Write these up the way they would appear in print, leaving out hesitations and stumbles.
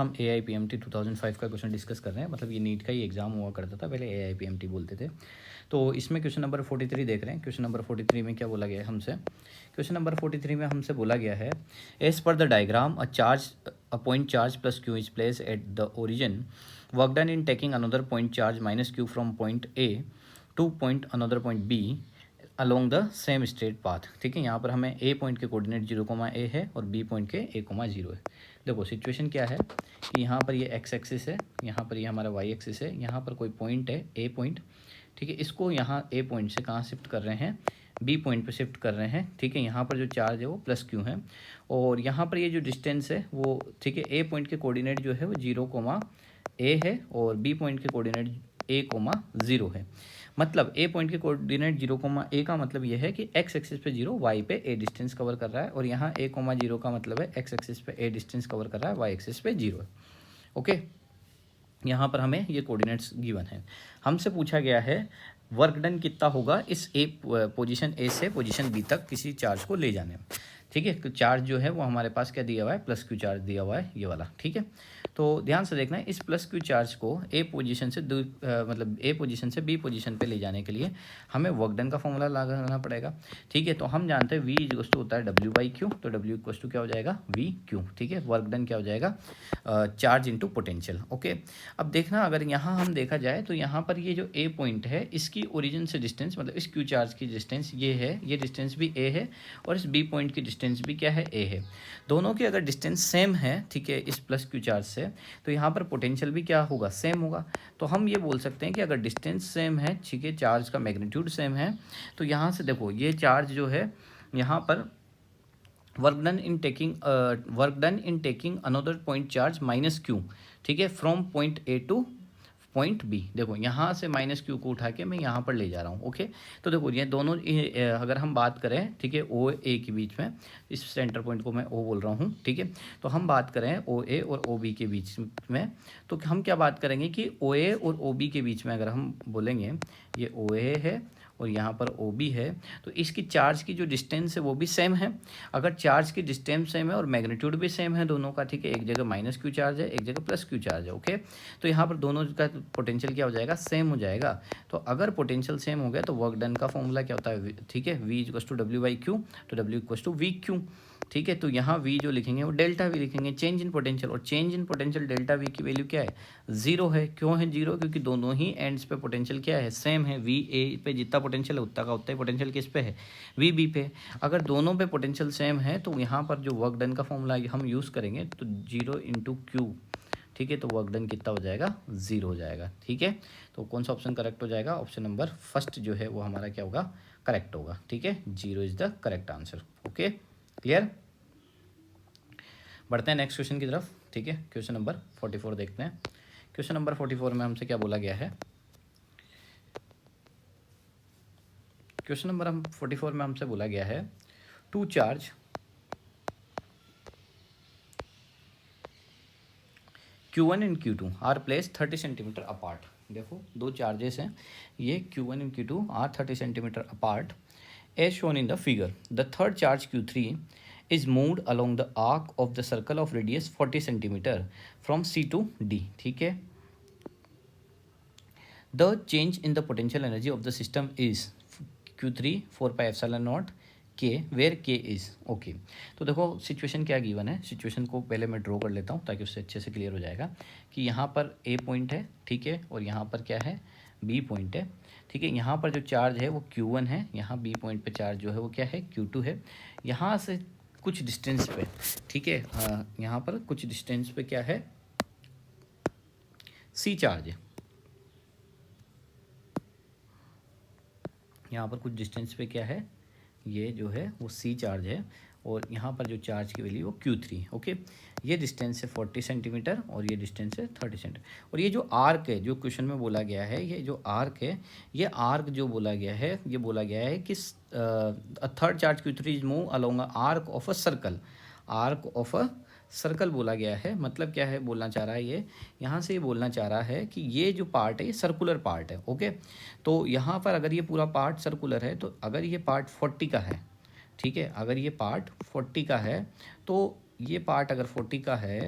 हम AIPMT 2005 का question discuss कर रहे हैं। मतलब ये नीट का ही एग्जाम हुआ करता था, पहले AIPMT बोलते थे। तो इसमें क्वेश्चन नंबर 43 देख रहे हैं। क्वेश्चन नंबर 43 में क्या बोला गया है हमसे? क्वेश्चन नंबर 43 में हमसे बोला गया है, as per the diagram a point charge plus Q is place at the origin, work done in taking another point charge minus Q from point A to point another point B along the same straight path. ठीक है, यहाँ पर हमें A point के coordinate 0, a है और B point के a, 0 है। देखो सिचुएशन क्या है कि यहाँ पर ये एक्स एक्सिस है, यहाँ पर ये हमारा वाई एक्सिस है, यहाँ पर कोई पॉइंट है ए पॉइंट। ठीक है, इसको यहाँ ए पॉइंट से कहाँ शिफ्ट कर रहे हैं? बी पॉइंट पे शिफ्ट कर रहे हैं। ठीक है, यहाँ पर जो चार्ज है वो प्लस क्यू है और यहाँ पर ये जो डिस्टेंस है वो, ठीक है, ए पॉइंट के कोऑर्डिनेट जो है वो 0, a है और बी पॉइंट के कोऑर्डिनेट a, 0 है। मतलब ए पॉइंट के कोऑर्डिनेट 0, a का मतलब ये है कि एक्स एक्सिस पे 0, वाई पे ए डिस्टेंस कवर कर रहा है और यहाँ a, 0 का मतलब है एक्स एक्सिस पे ए डिस्टेंस कवर कर रहा है, वाई एक्सिस पे 0 है। ओके, यहाँ पर हमें ये कोऑर्डिनेट्स गिवन है। हमसे पूछा गया है वर्क डन कितना होगा इस पोजीशन ए से पोजीशन बी तक किसी चार्ज को ले जाने में। ठीक है, तो चार्ज जो है वो हमारे पास क्या दिया हुआ है? प्लस क्यू चार्ज दिया हुआ है, ये वाला। ठीक है, तो ध्यान से देखना है, इस प्लस क्यू चार्ज को ए पोजीशन से मतलब ए पोजीशन से बी पोजीशन पे ले जाने के लिए हमें वर्क डन का फॉर्मूला लगाना पड़ेगा। ठीक है, तो हम जानते हैं वी इक्वल टू होता है डब्ल्यू बाई क्यू, तो डब्ल्यू इक्वल टू क्या हो जाएगा? We Q. ठीक है, वर्क डन क्या हो जाएगा? Charge into potential. ओके, अब देखना अगर यहाँ हम देखा जाए तो यहाँ पर ये जो ए पॉइंट है इसकी ओरिजिन से डिस्टेंस, मतलब इस क्यू चार्ज की डिस्टेंस ये है, ये डिस्टेंस भी ए है और इस बी पॉइंट की डिस्टेंस भी क्या है? ए है। दोनों की अगर डिस्टेंस सेम है, ठीक है, इस प्लस क्यू चार्ज से, तो यहाँ पर पोटेंशियल भी क्या होगा? सेम होगा। तो हम ये बोल सकते हैं कि अगर डिस्टेंस सेम है, ठीक है, चार्ज का मैग्नीट्यूड सेम है, तो यहाँ से देखो ये चार्ज जो है यहाँ पर work done in taking another point charge minus Q, ठीक है, from point A to point B. देखो यहाँ से माइनस क्यू को उठा के मैं यहाँ पर ले जा रहा हूँ। ओके, तो देखो ये दोनों अगर हम बात करें, ठीक है, ओ ए के बीच में, इस सेंटर पॉइंट को मैं ओ बोल रहा हूँ। ठीक है, तो हम बात करें ओ ए और ओ बी के बीच में, तो हम क्या बात करेंगे कि ओ ए और ओ बी के बीच में अगर हम बोलेंगे ये ओ ए है और यहाँ पर ओ बी है, तो इसकी चार्ज की जो डिस्टेंस है वो भी सेम है। अगर चार्ज की डिस्टेंस सेम है और मैग्नीट्यूड भी सेम है दोनों का, ठीक है, एक जगह माइनस क्यू चार्ज है, एक जगह प्लस क्यू चार्ज है। ओके, तो यहाँ पर दोनों का पोटेंशियल क्या हो जाएगा? सेम हो जाएगा। तो अगर पोटेंशियल सेम हो गया तो वर्क डन का फॉर्मूला क्या होता है? ठीक है, V equal to W by Q, तो W equal to V Q. ठीक है, तो यहाँ वी जो लिखेंगे वो डेल्टा वी लिखेंगे, चेंज इन पोटेंशियल, और change in potential delta V की वैल्यू क्या है? 0 है। क्यों है 0? क्योंकि दोनों ही एंड्स पे पोटेंशियल क्या है? सेम है। वी ए पे जितना पोटेंशियल है उतना का उतना ही पोटेंशियल किस पे है? वी बी पे। अगर दोनों पे पोटेंशियल सेम है तो यहाँ पर जो वर्क डन का फॉर्मूला हम यूज़ करेंगे तो 0 इंटू क्यू, ठीक है, तो वर्क डन कितना हो जाएगा? 0 हो जाएगा। ठीक है, तो कौन सा ऑप्शन करेक्ट हो जाएगा? ऑप्शन नंबर फर्स्ट जो है वो हमारा क्या होगा? करेक्ट होगा। ठीक है, 0 is the correct answer. Okay, clear? बढ़ते हैं नेक्स्ट क्वेश्चन की तरफ। ठीक है, क्वेश्चन नंबर 44 देखते हैं। क्वेश्चन नंबर 44 में हमसे क्या बोला गया है? क्वेश्चन नंबर 44 में हमसे बोला गया है, two charge Q1 and Q2 are place 30 centimetre apart. देखो दो चार्जेस हैं, ये Q1 and Q2 are 30 centimetre apart as shown in the figure. The third charge Q3 is moved along the arc of the circle of radius 40 centimeter from C to D. ठीक है, the change in the potential energy of the system is Q3 4 pi epsilon naught K where K is okay। तो देखो situation क्या given है, situation को पहले मैं draw कर लेता हूँ ताकि उससे अच्छे से क्लियर हो जाएगा कि यहाँ पर A पॉइंट है, ठीक है, और यहाँ पर क्या है? B पॉइंट है। ठीक है, यहाँ पर जो चार्ज है वो Q1 है, यहाँ B पॉइंट पे चार्ज जो है वो क्या है? Q2 है। यहाँ से कुछ डिस्टेंस पे, ठीक है, यहाँ पर कुछ डिस्टेंस पे क्या है? C चार्ज है। यहाँ पर कुछ डिस्टेंस पे क्या है? ये जो है वो C चार्ज है और यहाँ पर जो चार्ज की वैल्यू वो Q3। ओके, ये डिस्टेंस है 40 सेंटीमीटर और ये डिस्टेंस है 30 सेंटीमीटर। और ये जो आर्क है जो क्वेश्चन में बोला गया है, ये जो आर्क है, ये आर्क जो बोला गया है, ये बोला गया है कि third charge Q3 is move along arc of a circle. Arc of a circle बोला गया है, मतलब क्या है बोलना चाह रहा है ये? यहाँ से ये बोलना चाह रहा है कि ये जो पार्ट है ये सर्कुलर पार्ट है। ओके, तो यहाँ पर अगर ये पूरा पार्ट सर्कुलर है तो अगर ये पार्ट 40 का है, ठीक है, अगर ये पार्ट 40 का है तो ये पार्ट अगर 40 का है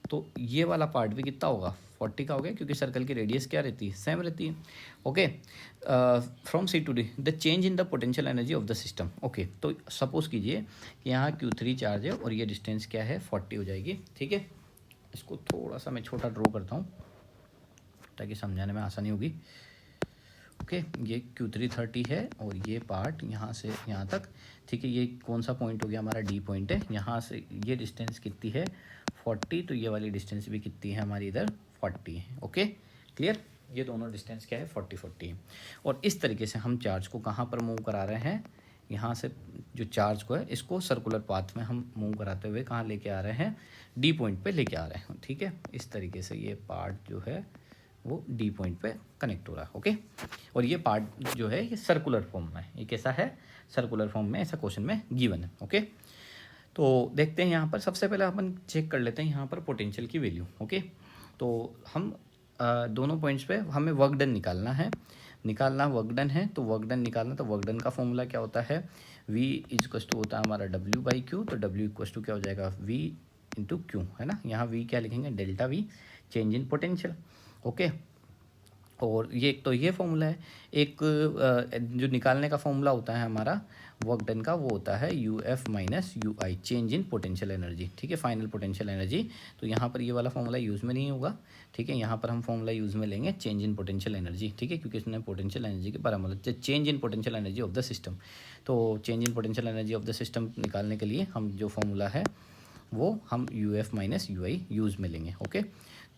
तो ये वाला पार्ट भी कितना होगा 40 का हो गया, क्योंकि सर्कल की रेडियस क्या रहती है, सेम रहती है। Okay, from C to D the change in the potential energy of the system. Okay, तो सपोज कीजिए कि यहाँ Q3 चार्ज है और ये डिस्टेंस क्या है 40 हो जाएगी। ठीक है, इसको थोड़ा सा मैं छोटा ड्रॉ करता हूँ ताकि समझाने में आसानी होगी। ओके, ये Q3 30 है और ये पार्ट यहाँ से यहाँ तक। ठीक है, ये कौन सा पॉइंट हो गया हमारा, डी पॉइंट है। यहाँ से ये डिस्टेंस कितनी है 40, तो ये वाली डिस्टेंस भी कितनी है हमारी इधर 40 है। ओके, क्लियर, ये दोनों डिस्टेंस क्या है 40 है। और इस तरीके से हम चार्ज को कहाँ पर मूव करा रहे हैं, यहाँ से जो चार्ज को है इसको सर्कुलर पाथ में हम मूव कराते हुए कहाँ लेके आ रहे हैं, डी पॉइंट पे लेके आ रहे हैं। ठीक है, इस तरीके से ये पार्ट जो है वो डी पॉइंट पे कनेक्ट हो रहा है। ओके, और ये पार्ट जो है ये सर्कुलर फॉर्म में, ये कैसा है, सर्कुलर फॉर्म में, ऐसा क्वेश्चन में गिवन है। ओके, तो देखते हैं यहाँ पर सबसे पहले अपन चेक कर लेते हैं यहाँ पर पोटेंशियल की वैल्यू। ओके, तो हम दोनों पॉइंट्स पे हमें वर्क डन निकालना है, वर्क डन है। तो वर्क डन निकालना, तो वर्क डन का फॉर्मूला क्या होता है, V इक्वस टू होता है हमारा W/Q। तो W इक्वस टू क्या हो जाएगा, V इंटू क्यू, है ना। यहाँ V क्या लिखेंगे, delta V, change in potential. Okay, और ये तो ये फॉर्मूला है। एक जो निकालने का फॉर्मूला होता है हमारा वर्क डन का, वो होता है UF minus UI, change in potential energy. ठीक है, फाइनल पोटेंशियल एनर्जी। तो यहाँ पर ये वाला फॉर्मूला यूज़ में नहीं होगा। ठीक है, यहाँ पर हम फॉर्मूला यूज़ में लेंगे चेंज इन पोटेंशियल एनर्जी। ठीक है, क्योंकि इसमें पोटेंशियल एनर्जी के बारे में change in potential energy of the system. तो change in potential energy of the system निकालने के लिए हम जो फॉर्मूला है वो हम UF माइनस UI यूज़ में लेंगे। ओके,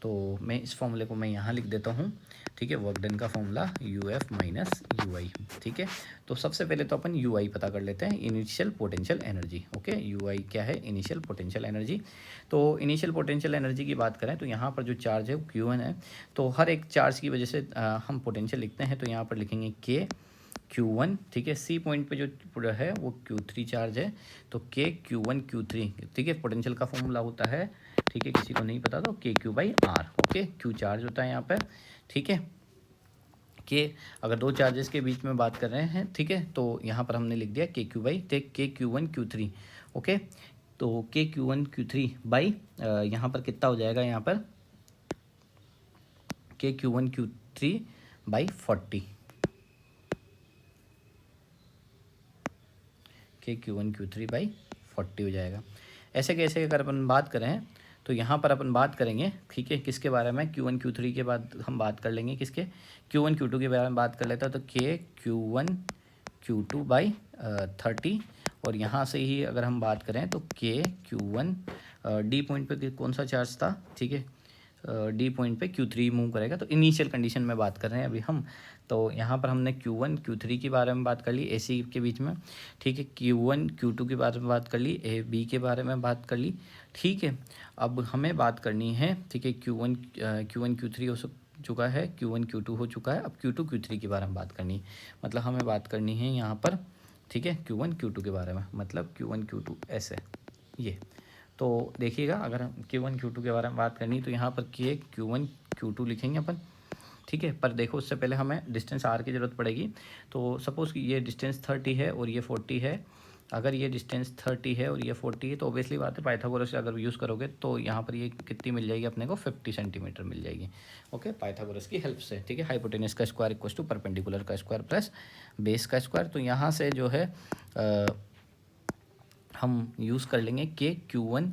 तो मैं इस फॉर्मूले को मैं यहाँ लिख देता हूँ। ठीक है, वर्क डन का फॉर्मूला UF माइनस UI। ठीक है, तो सबसे पहले तो अपन UI पता कर लेते हैं, initial potential energy. Okay, UI क्या है, इनिशियल पोटेंशियल एनर्जी। तो इनिशियल पोटेंशियल एनर्जी की बात करें तो यहाँ पर जो चार्ज है वो Q1 है। तो हर एक चार्ज की वजह से हम पोटेंशियल लिखते हैं, तो यहाँ पर लिखेंगे K Q1। ठीक है, सी पॉइंट पे जो है वो Q3 चार्ज है, तो K Q1 Q3। ठीक है, पोटेंशियल का फॉर्मूला होता है, ठीक है, किसी को नहीं पता तो KQ/R। ओके, Q चार्ज होता है यहाँ पर। ठीक है, के अगर दो चार्जेस के बीच में बात कर रहे हैं, ठीक है, तो यहाँ पर हमने लिख दिया KQ/K Q1 Q3। ओके, तो KQ1 Q3 बाई यहाँ पर कितना हो जाएगा, यहाँ पर KQ1 Q3 by 40, KQ1 Q3 by 40 हो जाएगा। ऐसे कैसे अगर अपन बात करें तो यहाँ पर अपन बात करेंगे, ठीक है, किसके बारे में, Q1 Q3 के बाद हम बात कर लेंगे किसके, Q1 Q2 के बारे में बात कर लेता है। तो KQ1 Q2 बाई 30। और यहाँ से ही अगर हम बात करें तो KQ1 डी पॉइंट पे कौन सा चार्ज था, ठीक है, डी पॉइंट पे Q3 मूव करेगा। तो इनिशियल कंडीशन में बात कर रहे हैं अभी हम। तो यहाँ पर हमने Q1 Q3 के बारे में बात कर ली AC के बीच में। ठीक है, Q1 Q2 के बारे में बात कर ली, B के बारे में बात कर ली। ठीक है, अब हमें बात करनी है, ठीक है, Q1 Q3 हो चुका है, Q1 Q2 हो चुका है, अब Q2 Q3 के बारे में बात करनी, मतलब हमें बात करनी है यहाँ पर, ठीक है, Q1 Q2 के बारे में, मतलब Q1 Q2 ऐसे ये। तो देखिएगा, अगर हम Q1 Q2 के बारे में बात करनी तो यहाँ पर Q1 Q2 लिखेंगे अपन। ठीक है, पर देखो उससे पहले हमें डिस्टेंस R की ज़रूरत पड़ेगी। तो सपोज़ कि ये डिस्टेंस 30 है और ये 40 है। अगर ये डिस्टेंस 30 है और ये 40 है तो ऑब्वियसली बात है पाइथागोरस अगर यूज़ करोगे तो यहाँ पर ये कितनी मिल जाएगी अपने को, 50 सेंटीमीटर मिल जाएगी। ओके, पाइथागोरस की हेल्प से। ठीक है, हाइपोटेनस का स्क्वायर इक्वल टू परपेंडिकुलर का स्क्वायर प्लस बेस का स्क्वायर। तो यहाँ से जो है हम यूज़ कर लेंगे Q1,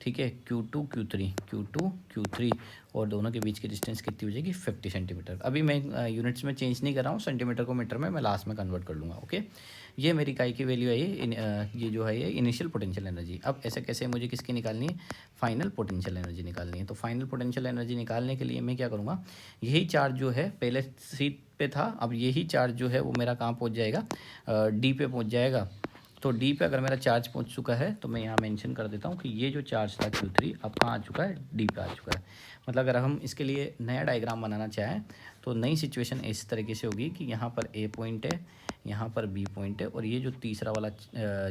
ठीक है, Q2 Q3 और दोनों के बीच की डिस्टेंस कितनी हो जाएगी, 50 सेंटीमीटर। अभी मैं यूनिट्स में चेंज नहीं कर रहा हूँ, सेंटीमीटर को मीटर में मैं लास्ट में कन्वर्ट कर लूँगा। ओके, ये मेरी काई की वैल्यू है, ये जो है ये इनिशियल पोटेंशियल एनर्जी। अब ऐसे कैसे मुझे किसकी निकालनी है, फाइनल पोटेंशियल एनर्जी निकालनी है। तो फाइनल पोटेंशियल एनर्जी निकालने के लिए मैं क्या करूँगा, यही चार्ज जो है पहले सीट पे था, अब यही चार्ज जो है वो मेरा कहाँ पहुँच जाएगा, डी पे पहुँच जाएगा। तो डी पे अगर मेरा चार्ज पहुंच चुका है तो मैं यहाँ मेंशन कर देता हूँ कि ये जो चार्ज था Q3 अब कहाँ आ चुका है, डी पे आ चुका है। मतलब अगर हम इसके लिए नया डायग्राम बनाना चाहें तो नई सिचुएशन इस तरीके से होगी कि यहाँ पर A पॉइंट है, यहाँ पर B पॉइंट है, और ये जो तीसरा वाला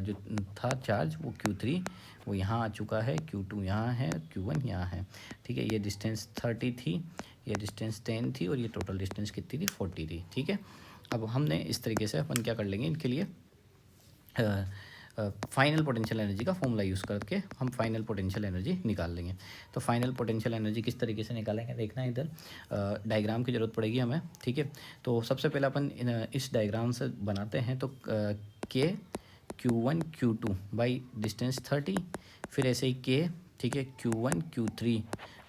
जो था चार्ज वो Q3 वो यहाँ आ चुका है, Q2 यहाँ है, Q1 यहाँ है। ठीक है, ये डिस्टेंस 30 थी, ये डिस्टेंस 10 थी और ये टोटल डिस्टेंस कितनी थी, 40 थी। ठीक है, अब हमने इस तरीके से अपन क्या कर लेंगे, इनके लिए फाइनल पोटेंशियल एनर्जी का फॉर्मूला यूज़ करके हम फाइनल पोटेंशियल एनर्जी निकाल लेंगे। तो फाइनल पोटेंशियल एनर्जी किस तरीके से निकालेंगे देखना है, इधर डायग्राम की ज़रूरत पड़ेगी हमें, ठीक है। तो सबसे पहले अपन इस डायग्राम से बनाते हैं, तो के Q1 Q2 बाई डिस्टेंस 30, फिर ऐसे ही के, ठीक है, Q1 Q3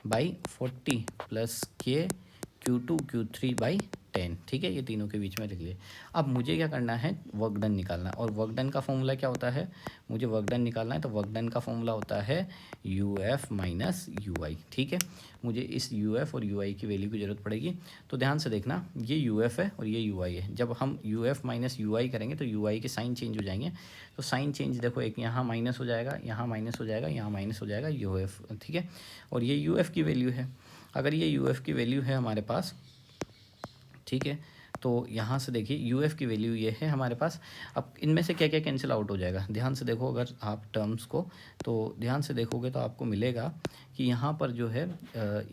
बाई 40 प्लस के Q2 Q3 बाई 10, ठीक है, ये तीनों के बीच में लिख लिए। अब मुझे क्या करना है, वर्क डन निकालना है, और वर्क डन का फॉर्मूला क्या होता है, मुझे वर्क डन निकालना है, तो वर्क डन का फॉर्मूला होता है UF माइनस UI, ठीक है। मुझे इस UF और UI की वैल्यू की ज़रूरत पड़ेगी। तो ध्यान से देखना, ये UF है और ये UI है। जब हम UF माइनस UI करेंगे तो UI के साइन चेंज हो जाएंगे। तो साइन चेंज देखो, एक यहाँ माइनस हो जाएगा, यहाँ माइनस हो जाएगा, यहाँ माइनस हो जाएगा, UF, ठीक है। और ये UF की वैल्यू है। अगर ये UF की वैल्यू है हमारे पास, ठीक है, तो यहाँ से देखिए UF की वैल्यू ये है हमारे पास। अब इनमें से क्या क्या कैंसिल आउट हो जाएगा, ध्यान से देखो, अगर आप टर्म्स को तो ध्यान से देखोगे तो आपको मिलेगा कि यहाँ पर जो है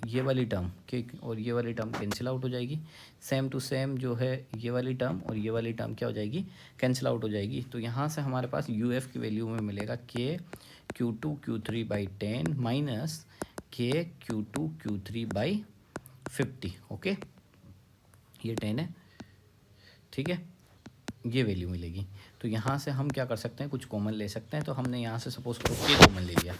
ये वाली टर्म के और ये वाली टर्म कैंसिल आउट हो जाएगी। सेम टू सेम जो है ये वाली टर्म और ये वाली टर्म क्या हो जाएगी, कैंसिल आउट हो जाएगी। तो यहाँ से हमारे पास UF की वैल्यू में मिलेगा के Q2 Q3 बाई 10 माइनस के Q2 Q3 बाई 50, ओके, ये 10 है, ठीक है, ये वैल्यू मिलेगी। तो यहाँ से हम क्या कर सकते हैं, कुछ कॉमन ले सकते हैं। तो हमने यहाँ से सपोज करो के कॉमन ले लिया,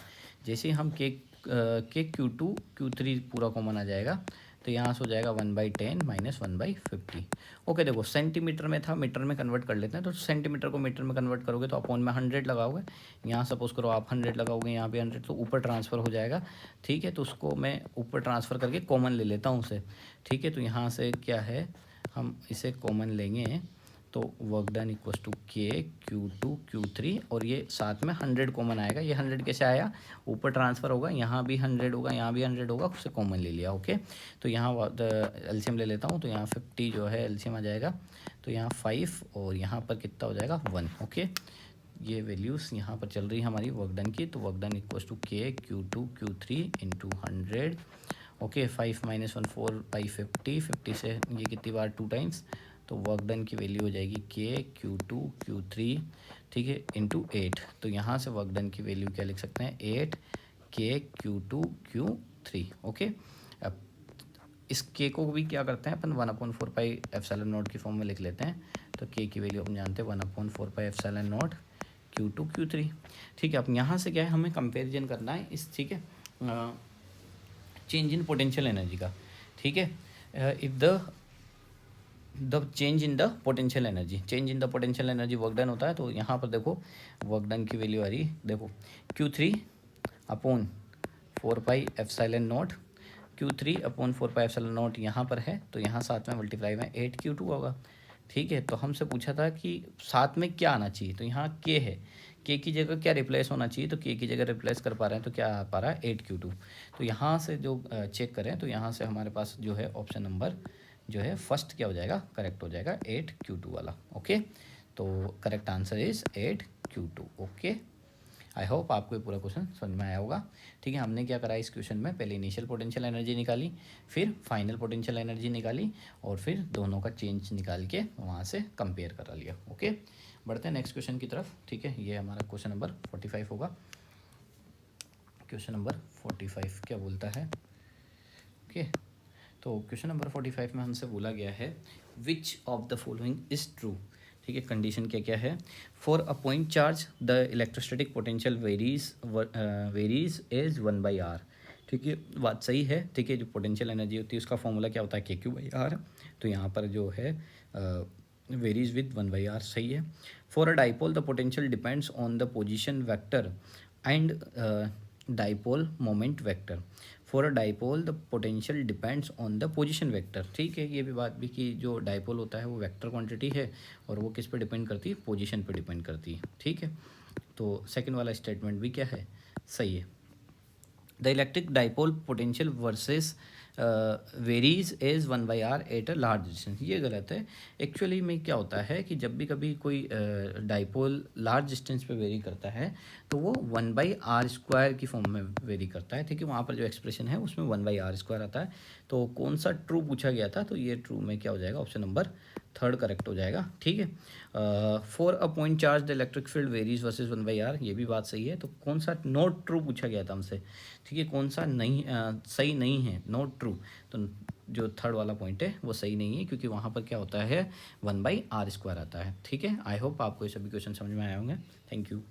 जैसे ही हम के Q2 Q3 पूरा कॉमन आ जाएगा, तो यहाँ से हो जाएगा 1/10 माइनस 1/50। ओके, देखो सेंटीमीटर में था, मीटर में कन्वर्ट कर लेते हैं। तो सेंटीमीटर को मीटर में कन्वर्ट करोगे तो अपॉन में 100 लगाओगे, यहाँ सपोज करो आप 100 लगाओगे, यहाँ पे 100, तो ऊपर ट्रांसफ़र हो जाएगा, ठीक है। तो उसको मैं ऊपर ट्रांसफ़र करके कॉमन ले लेता हूँ उसे, ठीक है। तो यहाँ से क्या है, हम इसे कॉमन लेंगे, तो वर्क डन इक्वल्स टू के Q2 Q3, और ये साथ में 100 कॉमन आएगा। ये 100 कैसे आया, ऊपर ट्रांसफ़र होगा, यहाँ भी 100 होगा, यहाँ भी 100 होगा, उससे कॉमन ले लिया, ओके। तो यहाँ एलसीएम ले लेता हूँ, तो यहाँ 50 जो है एलसीएम आ जाएगा, तो यहाँ 5 और यहाँ पर कितना हो जाएगा 1, ओके। ये वैल्यूज़ यहाँ पर चल रही है हमारी वर्क डन की। तो वर्क डन इक्वल्स टू के Q2 Q3 into 100, okay. 5 minus 1 4/50, 50 से ये कितनी बार 2 टाइम्स, तो वर्क डन की वैल्यू हो जाएगी के Q2 Q3, ठीक है, इंटू 8। तो यहाँ से वर्क डन की वैल्यू क्या लिख सकते हैं, 8 के Q2 Q3, ओके। अब इस के को भी क्या करते हैं अपन, 1/4πε0 की फॉर्म में लिख लेते हैं। तो के की वैल्यू हम जानते हैं 1/4πε0 Q2 Q3, ठीक है। अब यहाँ से क्या है, हमें कंपेरिजन करना है इस, ठीक है, चेंज इन पोटेंशियल एनर्जी का, ठीक है। If the change in the potential energy, change in the potential energy work done होता है। तो यहाँ पर देखो वर्क डन की वैल्यू आ रही, देखो Q3/4πε0, Q3/4πε0 यहाँ पर है, तो यहाँ साथ में मल्टीप्लाई में 8Q2 होगा, ठीक है। तो हमसे पूछा था कि साथ में क्या आना चाहिए, तो यहाँ के है, के की जगह क्या रिप्लेस होना चाहिए, तो के की जगह रिप्लेस कर पा रहे हैं, तो क्या आ पा रहा है 8Q2। तो यहाँ से जो चेक करें, तो यहाँ से हमारे पास जो है ऑप्शन नंबर जो है फर्स्ट क्या हो जाएगा, करेक्ट हो जाएगा 8Q2 वाला, ओके। तो correct answer is 8Q2, okay. I hope आपको ये पूरा क्वेश्चन समझ में आया होगा, ठीक है। हमने क्या करा इस क्वेश्चन में, पहले इनिशियल पोटेंशियल एनर्जी निकाली, फिर फाइनल पोटेंशियल एनर्जी निकाली, और फिर दोनों का चेंज निकाल के वहाँ से कंपेयर करा लिया, ओके। बढ़ते हैं नेक्स्ट क्वेश्चन की तरफ, ठीक है। ये हमारा क्वेश्चन नंबर 45 होगा। क्वेश्चन नंबर 45 क्या बोलता है, ओके। तो क्वेश्चन नंबर 45 में हमसे बोला गया है which of the following is true, ठीक है। कंडीशन क्या क्या है, for a point charge the electrostatic potential varies as 1/r, ठीक है, बात सही है, ठीक है। जो पोटेंशियल एनर्जी होती है उसका फॉर्मूला क्या होता है, KQ/r, तो यहाँ पर जो है वेरीज विद 1/r, सही है। For a dipole the potential depends on the position vector and dipole moment vector, for a dipole the potential depends on the position vector, ठीक है। ये भी बात भी कि जो डाइपोल होता है वो वेक्टर क्वांटिटी है, और वो किस पे डिपेंड करती है, पोजीशन पे डिपेंड करती है, ठीक है। तो सेकंड वाला स्टेटमेंट भी क्या है, सही है। The electric dipole potential versus varies as 1/r at a large distance, ये गलत है। एक्चुअली में क्या होता है कि जब भी कभी कोई डाइपोल लार्ज डिस्टेंस पे वेरी करता है तो वो 1/r² की फॉर्म में वेरी करता है, ठीक है। वहाँ पर जो एक्सप्रेशन है उसमें 1/r² आता है। तो कौन सा ट्रू पूछा गया था, तो ये ट्रू में क्या हो जाएगा, ऑप्शन नंबर 3 करेक्ट हो जाएगा, ठीक है। For a point charge the electric field varies versus 1/r, ये भी बात सही है। तो कौन सा नॉट ट्रू पूछा गया था हमसे, ठीक है, कौन सा नहीं सही नहीं है, नॉट ट्रू। तो जो थर्ड वाला पॉइंट है वो सही नहीं है, क्योंकि वहाँ पर क्या होता है 1/r² आता है, ठीक है। आई होप आपको ये सभी क्वेश्चन समझ में आए होंगे। Thank you.